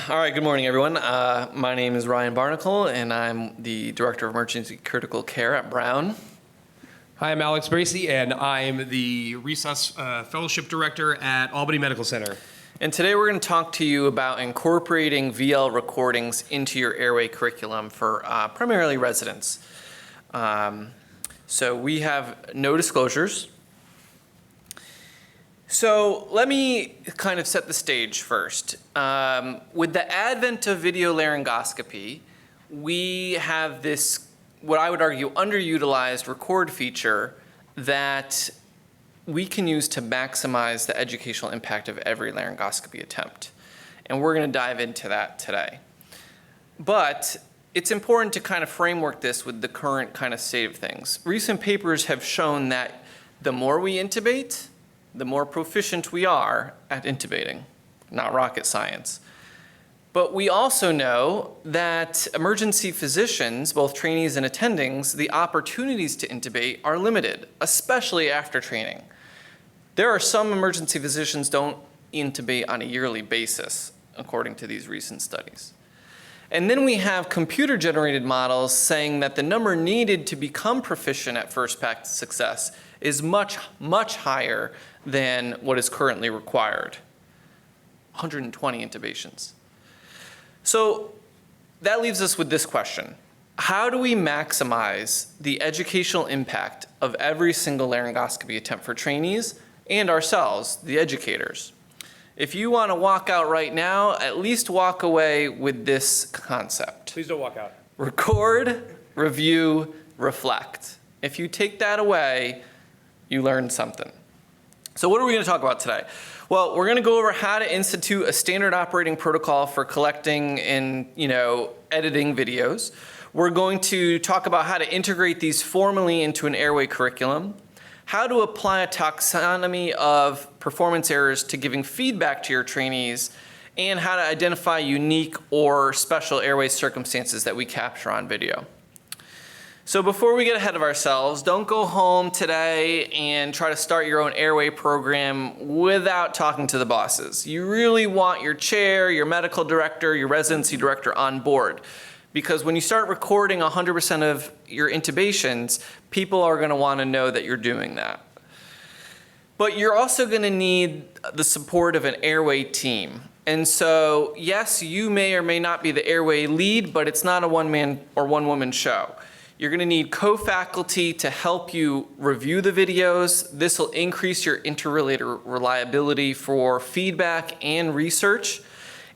All right, good morning, everyone. My name is Ryan Barnicle, and I'm the Director of Emergency Critical Care at Brown. Hi, I'm Alex Barcey, and I'm the Resus Fellowship Director at Albany Medical Center. And today we're going to talk to you about incorporating VL recordings into your Airway curriculum for primarily residents. So we have no disclosures. So let me kind of set the stage first. With the advent of video laryngoscopy, we have this, what I would argue, underutilized record feature that we can use to maximize the educational impact of every laryngoscopy attempt. And we're going to dive into that today. But it's important to kind of framework this with the current kind of state of things. Recent papers have shown that the more we intubate, the more proficient we are at intubating. Not rocket science. But we also know that emergency physicians, both trainees and attendings, the opportunities to intubate are limited, especially after training. There are some emergency physicians don't intubate on a yearly basis, according to these recent studies. And then we have computer-generated models saying that the number needed to become proficient at first pass success is much, much higher than what is currently required. 120 intubations. So that leaves us with this question. How do we maximize the educational impact of every single laryngoscopy attempt for trainees and ourselves, the educators? If you want to walk out right now, at least walk away with this concept. Please don't walk out. Record, review, reflect. If you take that away, you learned something. So what are we going to talk about today? Well, we're going to go over how to institute a standard operating protocol for collecting and, editing videos. We're going to talk about how to integrate these formally into an Airway curriculum, how to apply a taxonomy of performance errors to giving feedback to your trainees, and how to identify unique or special Airway circumstances that we capture on video. So before we get ahead of ourselves, don't go home today and try to start your own Airway program without talking to the bosses. You really want your chair, your medical director, your residency director on board. Because when you start recording 100% of your intubations, people are going to want to know that you're doing that. But you're also going to need the support of an Airway team. And so, yes, you may or may not be the Airway lead, but it's not a one-man or one-woman show. You're going to need co-faculty to help you review the videos. This will increase your interrelator reliability for feedback and research.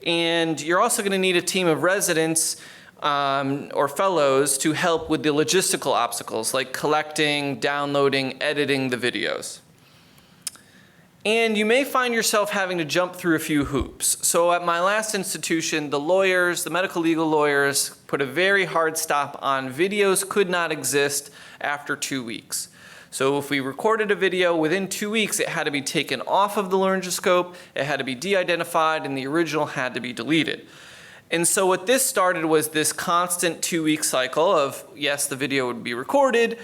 And you're also going to need a team of residents or fellows to help with the logistical obstacles like collecting, downloading, editing the videos. And you may find yourself having to jump through a few hoops. So at my last institution, the lawyers, the medical legal lawyers, put a very hard stop on videos could not exist after 2 weeks. So if we recorded a video, within 2 weeks, it had to be taken off of the laryngoscope, it had to be de-identified, and the original had to be deleted. And so what this started was this constant 2-week cycle of, yes, the video would be recorded,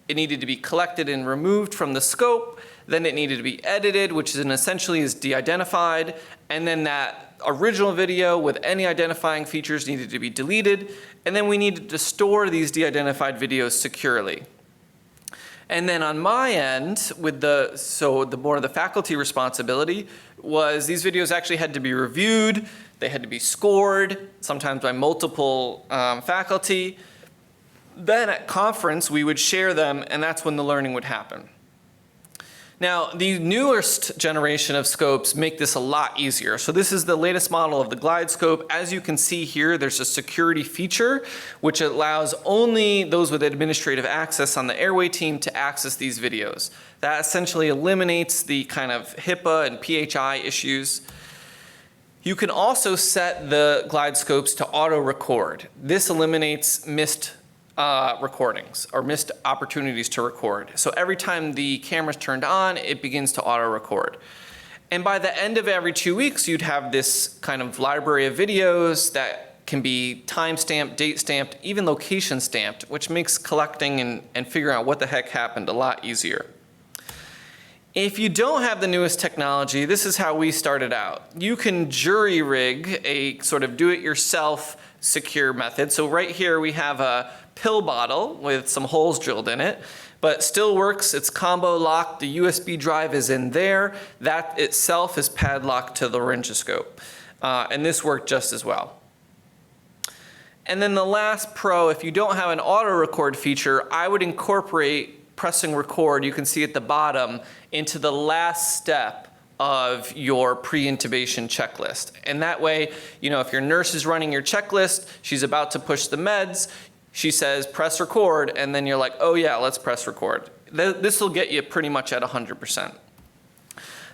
it needed to be collected and removed from the scope, then it needed to be edited, which is essentially is de-identified, and then that original video with any identifying features needed to be deleted, and then we needed to store these de-identified videos securely. And then on my end, with the more of the faculty responsibility was these videos actually had to be reviewed, they had to be scored, sometimes by multiple faculty. Then at conference, we would share them, and that's when the learning would happen. Now, the newest generation of scopes make this a lot easier. So this is the latest model of the glide scope. As you can see here, there's a security feature which allows only those with administrative access on the Airway team to access these videos. That essentially eliminates the kind of HIPAA and PHI issues. You can also set the glide scopes to auto record. This eliminates missed recordings or missed opportunities to record. So every time the camera's turned on, it begins to auto record. And by the end of every 2 weeks, you'd have this kind of library of videos that can be time stamped, date stamped, even location stamped, which makes collecting and figuring out what the heck happened a lot easier. If you don't have the newest technology, this is how we started out. You can jury rig a sort of do-it-yourself secure method. So right here we have a pill bottle with some holes drilled in it, but still works. It's combo locked. The USB drive is in there. That itself is padlocked to the laryngoscope. And this worked just as well. And then the last pro, if you don't have an auto record feature, I would incorporate pressing record, you can see at the bottom, into the last step of your pre-intubation checklist. And that way, you know, if your nurse is running your checklist, she's about to push the meds, she says press record, and then you're like, oh yeah, let's press record. This will get you pretty much at 100%.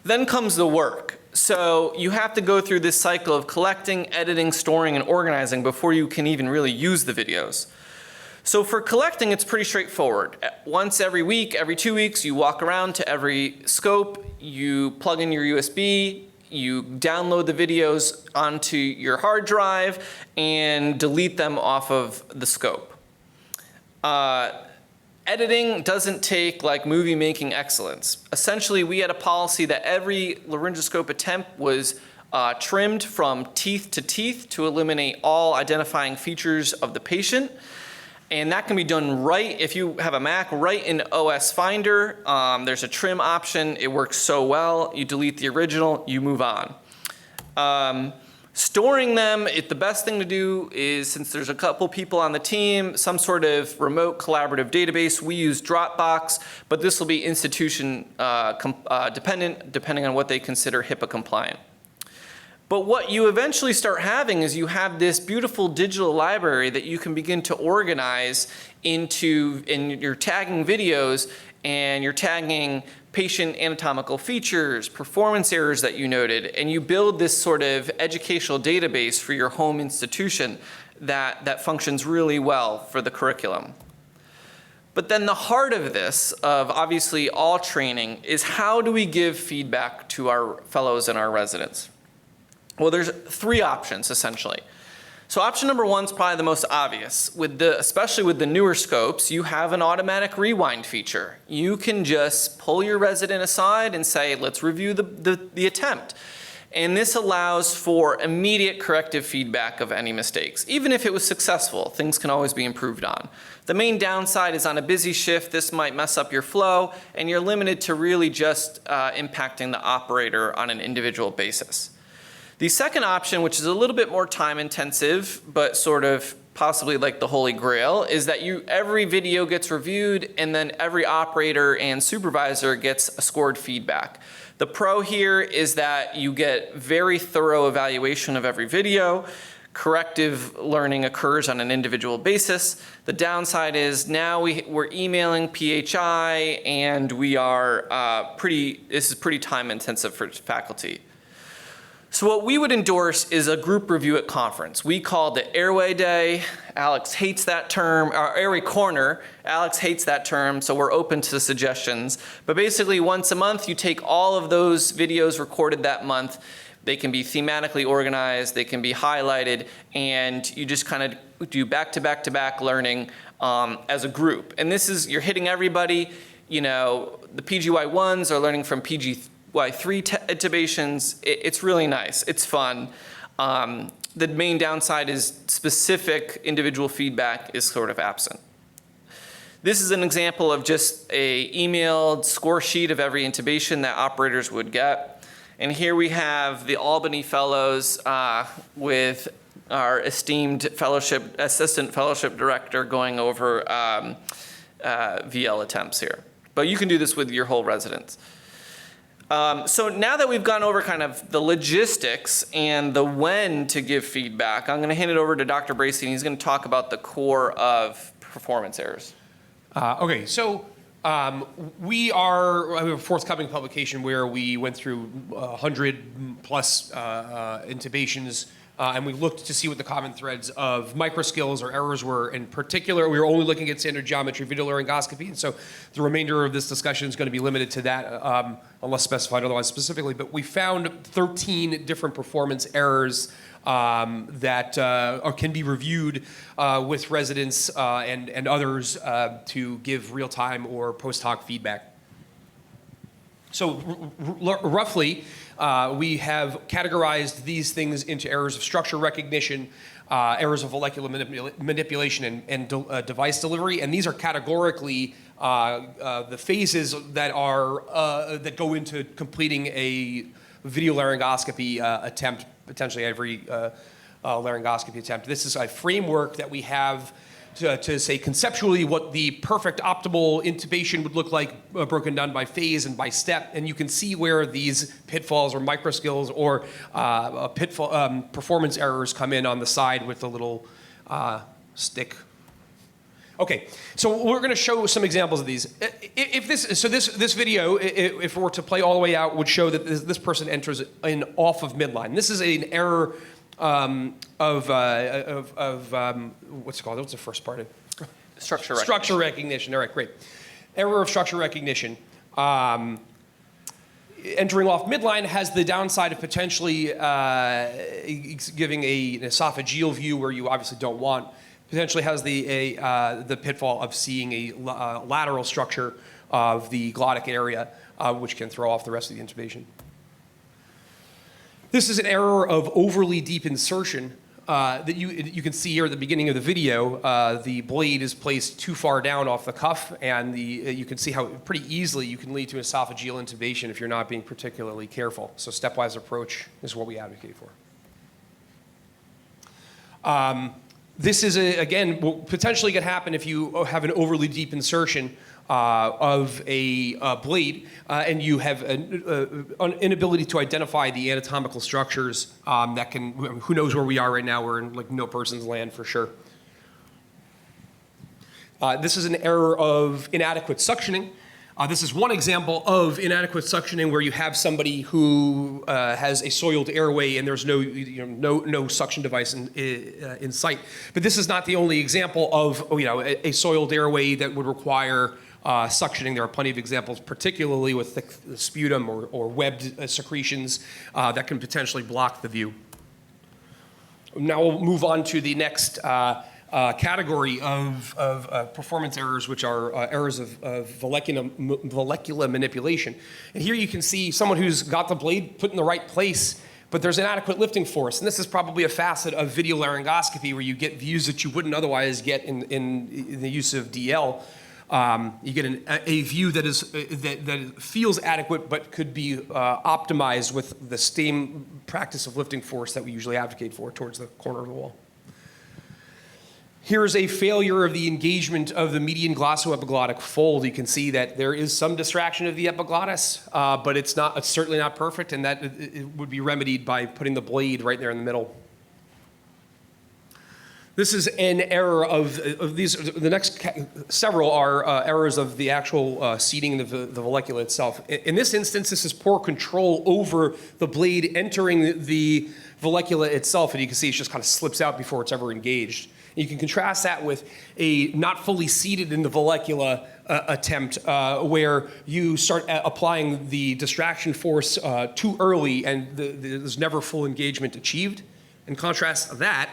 Then comes the work. So you have to go through this cycle of collecting, editing, storing, and organizing before you can even really use the videos. So for collecting, it's pretty straightforward. Once every week, every 2 weeks, you walk around to every scope, you plug in your USB, you download the videos onto your hard drive, and delete them off of the scope. Editing doesn't take like movie making excellence. Essentially, we had a policy that every laryngoscope attempt was trimmed from teeth to eliminate all identifying features of the patient. And that can be done right, if you have a Mac, right in OS Finder. There's a trim option. It works so well. You delete the original, you move on. Storing them, the best thing to do is, since there's a couple people on the team, some sort of remote collaborative database. We use Dropbox, but this will be institution dependent, depending on what they consider HIPAA compliant. But what you eventually start having is you have this beautiful digital library that you can begin to organize into, and you're tagging videos and you're tagging patient anatomical features, performance errors that you noted, and you build this sort of educational database for your home institution that functions really well for the curriculum. But then the heart of this, of obviously all training, is how do we give feedback to our fellows and our residents? Well, there's 3 options, essentially. So option number 1 is probably the most obvious. Especially with the newer scopes, you have an automatic rewind feature. You can just pull your resident aside and say, let's review the attempt. And this allows for immediate corrective feedback of any mistakes. Even if it was successful, things can always be improved on. The main downside is on a busy shift, this might mess up your flow, and you're limited to really just impacting the operator on an individual basis. The second option, which is a little bit more time intensive, but sort of possibly like the holy grail, is that every video gets reviewed and then every operator and supervisor gets a scored feedback. The pro here is that you get very thorough evaluation of every video. Corrective learning occurs on an individual basis. The downside is now we're emailing PHI and we are this is pretty time intensive for faculty. So what we would endorse is a group review at conference. We call it Airway Day. Alex hates that term, or Airway Corner. Alex hates that term, so we're open to suggestions. But basically once a month, you take all of those videos recorded that month. They can be thematically organized, they can be highlighted, and you just kind of do back-to-back-to-back learning as a group. And this is, you're hitting everybody. You know, the PGY1s are learning from PG3 intubations. It's really nice. It's fun. The main downside is specific individual feedback is sort of absent. This is an example of just a emailed score sheet of every intubation that operators would get. And here we have the Albany Fellows with our esteemed assistant fellowship director going over VL attempts here. But you can do this with your whole residence. So now that we've gone over kind of the logistics and the when to give feedback, I'm going to hand it over to Dr. Barcey, and he's going to talk about the core of performance errors. Okay, so we have a forthcoming publication where we went through 100 plus intubations, and we looked to see what the common threads of microskills or errors were. In particular, we were only looking at standard geometry video laryngoscopy, and so the remainder of this discussion is going to be limited to that, unless specified otherwise specifically. But we found 13 different performance errors that can be reviewed with residents and others to give real-time or post-hoc feedback. So roughly, we have categorized these things into errors of structure recognition, errors of molecular manipulation, and device delivery, and these are categorically the phases that are that go into completing a video laryngoscopy attempt, potentially every laryngoscopy attempt. This is a framework that we have to say conceptually what the perfect optimal intubation would look like, broken down by phase and by step. And you can see where these pitfalls or micro skills or performance errors come in on the side with a little stick. Okay, so we're going to show some examples of these. This video, if it were to play all the way out, would show that this person enters in off of midline. This is an error what's it called? What's the first part? Structure recognition. Structure recognition. All right, great. Error of structure recognition. Entering off midline has the downside of potentially giving an esophageal view where you obviously don't want. Potentially has the pitfall of seeing a lateral structure of the glottic area, which can throw off the rest of the intubation. This is an error of overly deep insertion that you can see here at the beginning of the video. The blade is placed too far down off the cuff, and you can see how pretty easily you can lead to esophageal intubation if you're not being particularly careful. So stepwise approach is what we advocate for. This is, again, will potentially could happen if you have an overly deep insertion of a blade and you have an inability to identify the anatomical structures that can, who knows where we are right now, we're in like no person's land for sure. This is an error of inadequate suctioning. This is one example of inadequate suctioning where you have somebody who has a soiled airway and there's no suction device in sight. But this is not the only example of a soiled airway that would require suctioning. There are plenty of examples, particularly with thick sputum or webbed secretions that can potentially block the view. Now we'll move on to the next category of performance errors, which are errors of molecular manipulation. And here you can see someone who's got the blade put in the right place, but there's inadequate lifting force. And this is probably a facet of video laryngoscopy where you get views that you wouldn't otherwise get in the use of DL. You get a view that feels adequate but could be optimized with the same practice of lifting force that we usually advocate for towards the corner of the wall. Here's a failure of the engagement of the median glossoepiglottic fold. You can see that there is some distraction of the epiglottis, but it's certainly not perfect, and that it would be remedied by putting the blade right there in the middle. This is an error of these. The next several are errors of the actual seating of the vallecula itself. In this instance, this is poor control over the blade entering the vallecula itself, and you can see it just kind of slips out before it's ever engaged. You can contrast that with a not fully seated in the vallecula attempt where you start applying the distraction force too early and there's never full engagement achieved. And contrast that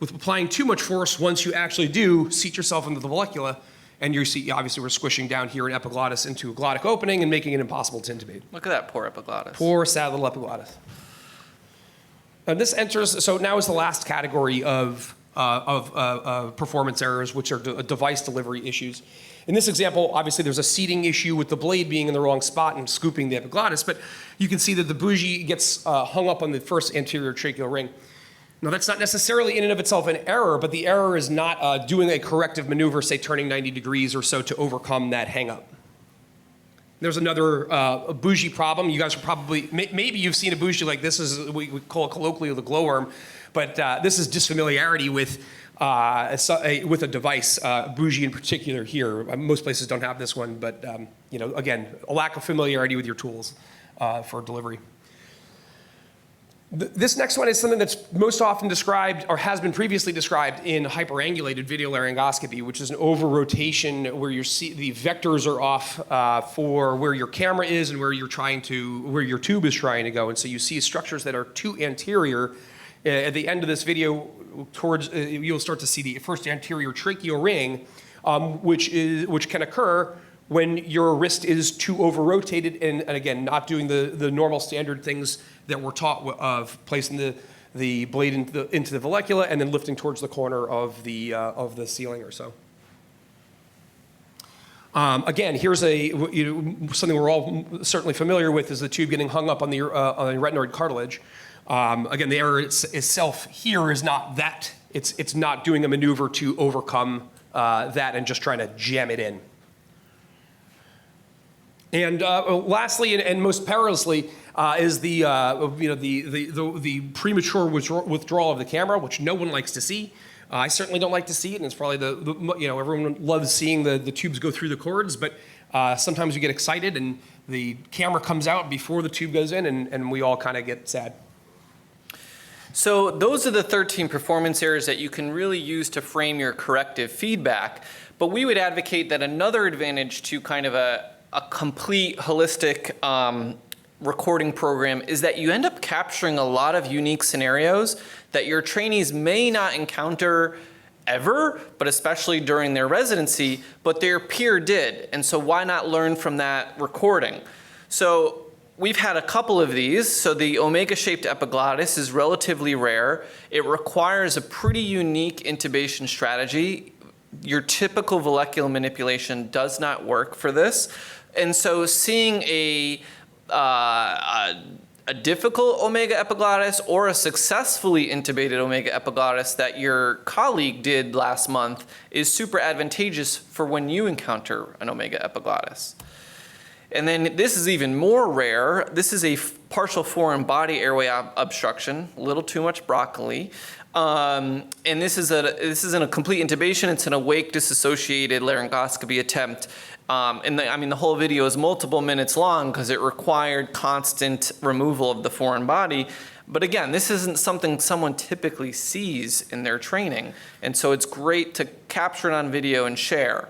with applying too much force once you actually do seat yourself into the vallecula, and you see, obviously, we're squishing down here an epiglottis into a glottic opening and making it impossible to intubate. Look at that poor epiglottis. Poor, sad little epiglottis. And this enters, so now is the last category of performance errors, which are device delivery issues. In this example, obviously, there's a seating issue with the blade being in the wrong spot and scooping the epiglottis, but you can see that the bougie gets hung up on the first anterior tracheal ring. Now, that's not necessarily in and of itself an error, but the error is not doing a corrective maneuver, say turning 90 degrees or so to overcome that hang-up. There's another bougie problem. You guys are probably, maybe you've seen a bougie like this, we call it colloquially the glowworm, but this is disfamiliarity with a device, bougie in particular here. Most places don't have this one, but again, a lack of familiarity with your tools for delivery. This next one is something that's most often described or has been previously described in hyperangulated video laryngoscopy, which is an over-rotation where the vectors are off for where your camera is and where your tube is trying to go. And so you see structures that are too anterior. At the end of this video, you'll start to see the first anterior tracheal ring, which can occur when your wrist is too over-rotated and again, not doing the normal standard things that we're taught of placing the blade into the vallecula and then lifting towards the corner of the ceiling or so. Again, here's something we're all certainly familiar with is the tube getting hung up on the retinoid cartilage. Again, the error itself here is not that. It's not doing a maneuver to overcome that and just trying to jam it in. And lastly, and most perilously, is the premature withdrawal of the camera, which no one likes to see. I certainly don't like to see it, and it's probably everyone loves seeing the tubes go through the cords, but sometimes we get excited and the camera comes out before the tube goes in, and we all kind of get sad. So those are the 13 performance errors that you can really use to frame your corrective feedback. But we would advocate that another advantage to kind of a complete holistic recording program is that you end up capturing a lot of unique scenarios that your trainees may not encounter ever, but especially during their residency, but their peer did. And so why not learn from that recording? So we've had a couple of these. So the omega-shaped epiglottis is relatively rare. It requires a pretty unique intubation strategy. Your typical vallecular manipulation does not work for this. And so seeing a difficult omega epiglottis or a successfully intubated omega epiglottis that your colleague did last month is super advantageous for when you encounter an omega epiglottis. And then this is even more rare. This is a partial foreign body airway obstruction, a little too much broccoli. And this isn't a complete intubation, it's an awake disassociated laryngoscopy attempt. And the whole video is multiple minutes long because it required constant removal of the foreign body. But again, this isn't something someone typically sees in their training. And so it's great to capture it on video and share.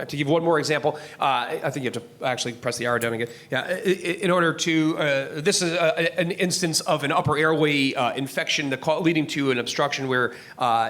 To give one more example, I think you have to actually press the arrow down again. Yeah, in order to, this is an instance of an upper airway infection leading to an obstruction where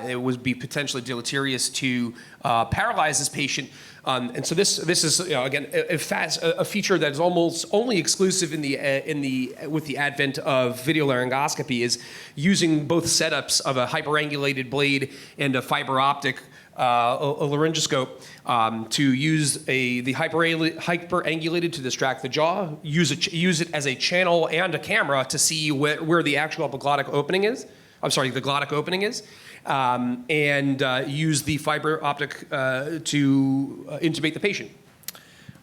it would be potentially deleterious to paralyze this patient. And so this is again a feature that is almost only exclusive with the advent of video laryngoscopy is using both setups of a hyperangulated blade and a fiber optic a laryngoscope to use the hyperangulated to distract the jaw, use it as a channel and a camera to see where the actual epiglottic opening is. I'm sorry, the glottic opening is, and use the fiber optic to intubate the patient.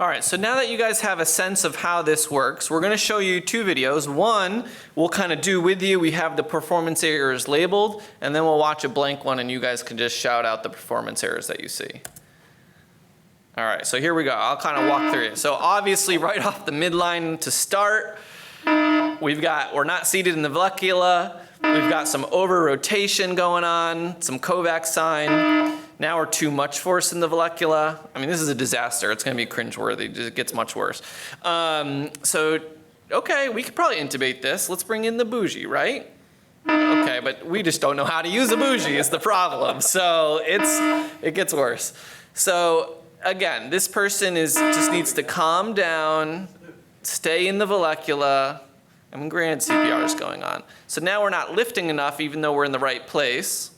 All right, so now that you guys have a sense of how this works, we're going to show you two videos. One, we'll kind of do with you. We have the performance errors labeled, and then we'll watch a blank one, and you guys can just shout out the performance errors that you see. All right, so here we go. I'll kind of walk through it. So obviously, right off the midline to start, we're not seated in the vallecula. We've got some over-rotation going on, some Kovac sign. Now we're too much force in the vallecula. I mean, this is a disaster. It's going to be cringeworthy. It gets much worse. So, okay, we could probably intubate this. Let's bring in the bougie, right? Okay, but we just don't know how to use a bougie is the problem. So it gets worse. So again, this person just needs to calm down, stay in the vallecula. I mean, granted, CPR is going on. So now we're not lifting enough, even though we're in the right place.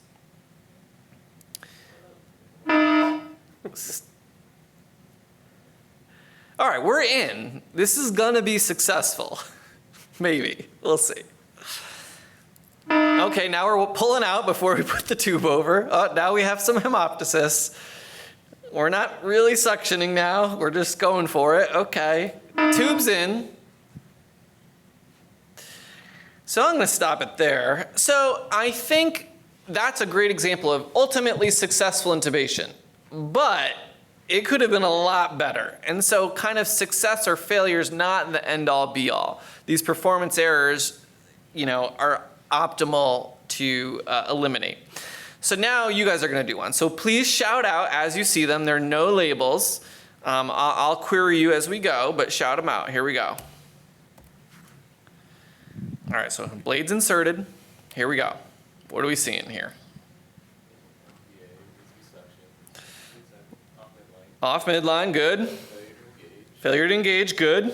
All right, we're in. This is gonna be successful. Maybe, we'll see. Okay, now we're pulling out before we put the tube over. Oh, now we have some hemoptysis. We're not really suctioning now, we're just going for it. Okay, tube's in. So I'm gonna stop it there. So I think that's a great example of ultimately successful intubation, but it could have been a lot better. And so kind of success or failure is not the end all be all. These performance errors, are optimal to eliminate. So now you guys are gonna do one. So please shout out as you see them. There are no labels. I'll query you as we go, but shout them out. Here we go. All right, so blade's inserted. Here we go. What are we seeing here? Off midline, good. Failure to engage, good.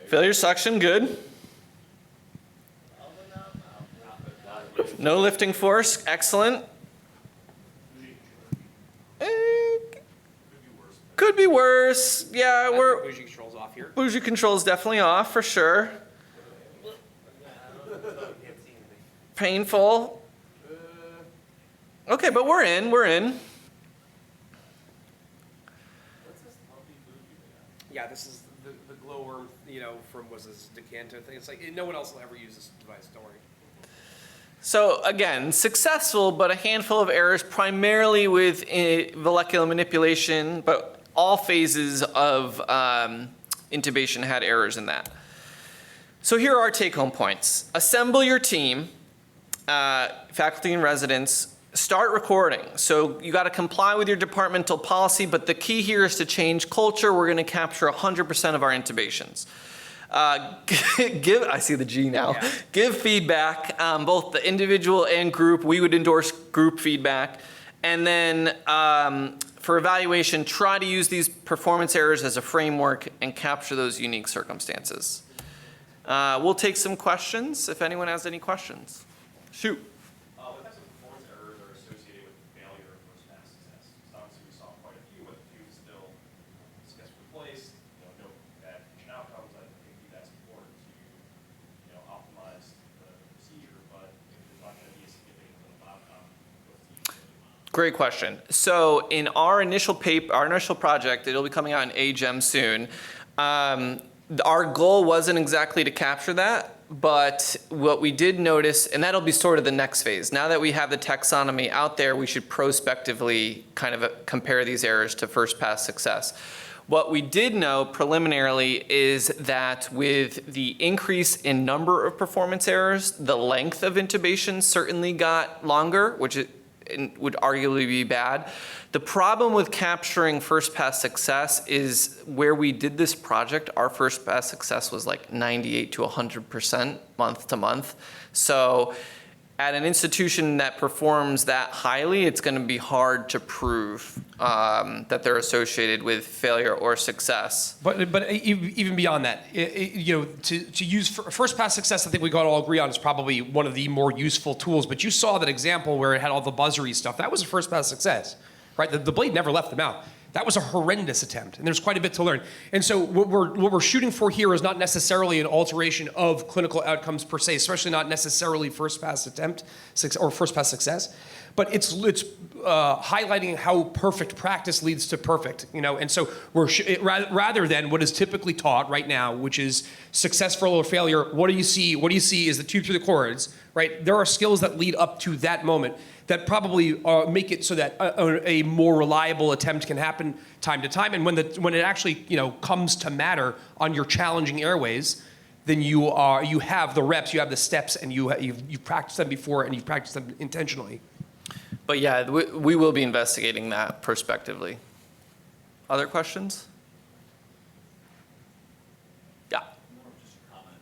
Failure suction, good. No lifting force, excellent. Could be worse. Yeah, we're Bougie controls off here. bougie control's definitely off for sure. Painful. Okay, but we're in. Yeah, this is the glowworm, from was this decanter thing. It's like no one else will ever use this device. Don't worry. So again, successful, but a handful of errors, primarily with molecular manipulation, but all phases of intubation had errors in that. So here are our take-home points. Assemble your team, faculty and residents. Start recording. So you got to comply with your departmental policy, but the key here is to change culture. We're going to capture 100% of our intubations. I see the G now. Yeah. Give feedback, both the individual and group. We would endorse group feedback. And then for evaluation, try to use these performance errors as a framework and capture those unique circumstances. We'll take some questions if anyone has any questions. Shoot. What types of performance errors are associated with failure of first-pass success? So obviously we saw quite a few, but a few still successfully placed, no bad patient outcomes. I think that's important to, optimize the procedure, but if there's not going to be a significant clinical outcome, what's the utility? Great question. So in our initial project, it'll be coming out in AGEM soon. Our goal wasn't exactly to capture that, but what we did notice, and that'll be sort of the next phase. Now that we have the taxonomy out there, we should prospectively kind of compare these errors to first pass success. What we did know preliminarily is that with the increase in number of performance errors, the length of intubation certainly got longer, which would arguably be bad. The problem with capturing first pass success is where we did this project, our first pass success was like 98 to 100% month to month. So at an institution that performs that highly, it's going to be hard to prove that they're associated with failure or success. But even beyond that, to use first pass success, I think we got to all agree on is probably one of the more useful tools. But you saw that example where it had all the buzzery stuff. That was a first pass success, right? The blade never left the mouth. That was a horrendous attempt, and there's quite a bit to learn. And so what we're shooting for here is not necessarily an alteration of clinical outcomes per se, especially not necessarily first pass attempt or first pass success, but it's highlighting how perfect practice leads to perfect, And so rather than what is typically taught right now, which is successful or failure. What do you see? What you see is the tube through the cords, right? There are skills that lead up to that moment that probably make it so that a more reliable attempt can happen time to time. And when it actually comes to matter on your challenging airways, then you have the reps, you have the steps, and you've practiced them before and you've practiced them intentionally. But yeah, we will be investigating that prospectively. Other questions? Yeah. More of just a comment.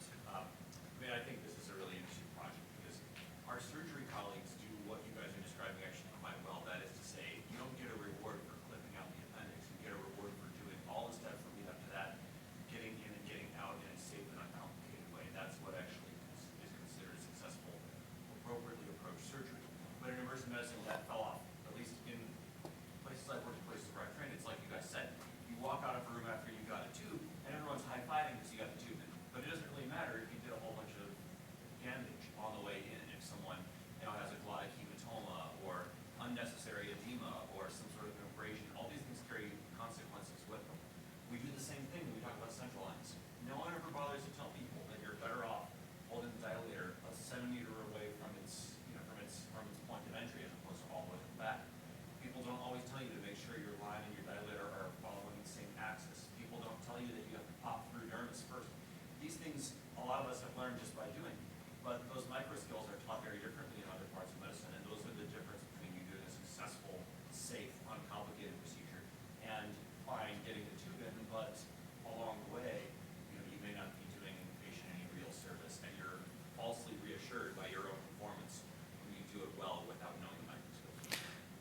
I think this is a really interesting project because our surgery colleagues do what you guys are describing actually quite well. That is to say, you don't get a reward for clipping out the appendix. You get a reward for doing all the steps that lead up to that, getting in and getting out in a safe and uncomplicated way. That's what actually is considered successful, appropriately approached surgery. But in emergency medicine, that fell off. At least in places I've worked, places where I've trained, it's like you guys said, you walk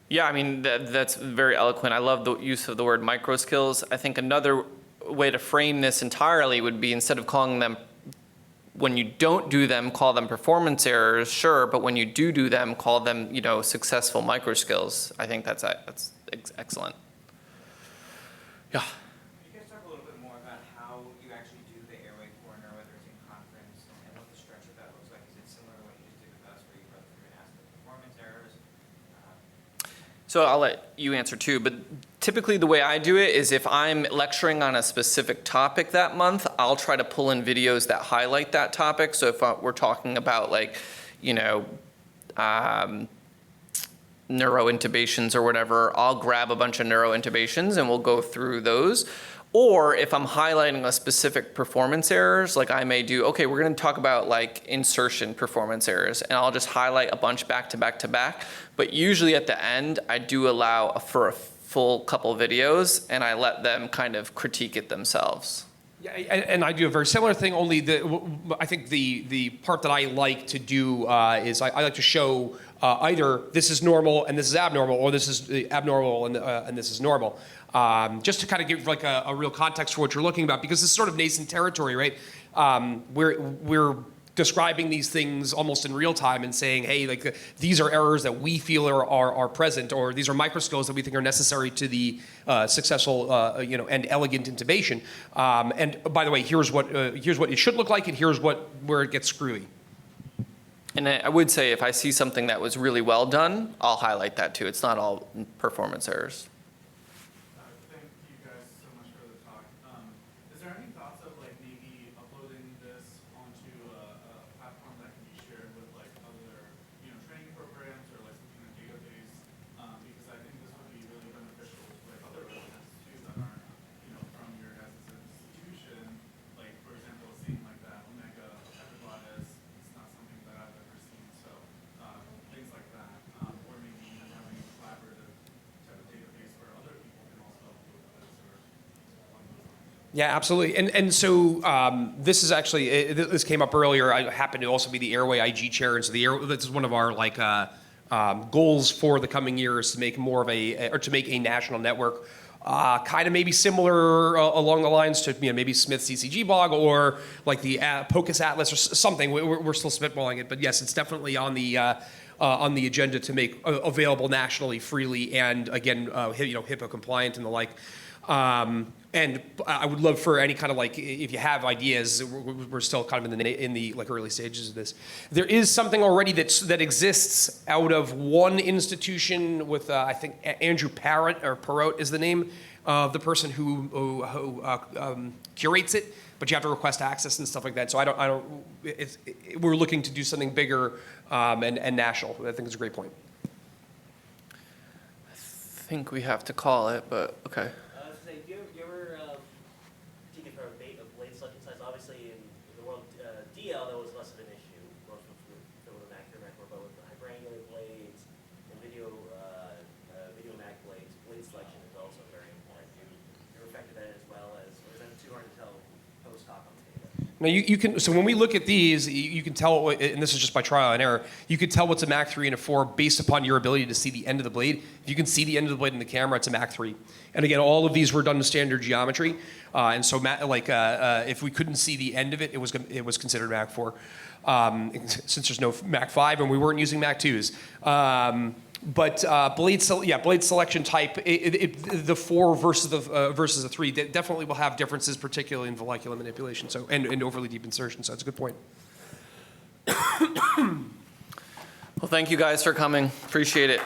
Yeah, I mean, that's very eloquent. I love the use of the word micro skills. I think another way to frame this entirely would be, instead of calling them, when you don't do them, call them performance errors, sure, but when you do them, call them, successful micro skills. I think that's excellent. Yeah. Can you guys talk a little bit more about how you actually do the airway corner, whether it's in conference, and what the structure of that looks like? Is it similar to what you just did with us, where you run through and ask the performance errors? So I'll let you answer too, but typically the way I do it is, if I'm lecturing on a specific topic that month, I'll try to pull in videos that highlight that topic. So if we're talking about neurointubations or whatever, I'll grab a bunch of neurointubations and we'll go through those. Or if I'm highlighting a specific performance errors, I may do, okay, we're going to talk about insertion performance errors, and I'll just highlight a bunch back to back to back. But usually at the end, I do allow for a full couple videos, and I let them kind of critique it themselves. Yeah, and I do a very similar thing, only I think the part that I like to do is I like to show either this is normal and this is abnormal, or this is abnormal and this is normal. Just to kind of give a real context for what you're looking about, because it's sort of nascent territory, right? We're describing these things almost in real time and saying, hey, these are errors that we feel are present, or these are micro skills that we think are necessary to the successful, and elegant intubation. And by the way, here's what it should look like, and here's where it gets screwy. And I would say, if I see something that was really well done, I'll highlight that too. It's not all performance errors. Thank you guys so much for the talk. Is there any thoughts of maybe uploading this onto a platform that can be shared with other training programs, or something in a database? Because I think this would be really beneficial to other residents too that aren't from your guys' institution. For example, seeing that omega epiglottis, it's not something that I've ever seen. So things like that, or maybe even having a collaborative type of database where other people can also upload this, or along those lines. Yeah, absolutely. And so this is actually, this came up earlier. I happen to also be the Airway IG chair, and so this is one of our goals for the coming year, is to make more of to make a national network. Kind of maybe similar along the lines to maybe Smith's CCG blog, or the POCUS Atlas or something. We're still spitballing it, but yes, it's definitely on the agenda to make available nationally, freely, and again, HIPAA compliant and the like. And I would love for any kind of if you have ideas, we're still kind of in the early stages of this. There is something already that exists out of one institution with I think Andrew Parrott is the name of the person who curates it, but you have to request access and stuff like that. So we're looking to do something bigger and national. I think it's a great point. I think we have to call it, but okay. Do you ever take it from a blade selection size? Obviously, in the world DL, that was less of an issue. Most of them were the Mac but with hyperangulated blades and video Mac blades, blade selection is also very important. You're affected that as well as, or is that too hard to tell post-hoc on the data? Now you can, so when we look at these, you can tell, and this is just by trial and error, you can tell what's a Mac 3 and a 4 based upon your ability to see the end of the blade. If you can see the end of the blade in the camera, it's a Mac 3. And again, all of these were done in standard geometry. And so if we couldn't see the end of it, it was considered Mac 4. Since there's no Mac 5 and we weren't using Mac 2s. But blade selection type, the 4 versus the 3 definitely will have differences, particularly in molecular manipulation, so and overly deep insertion. So that's a good point. Well, thank you guys for coming. Appreciate it.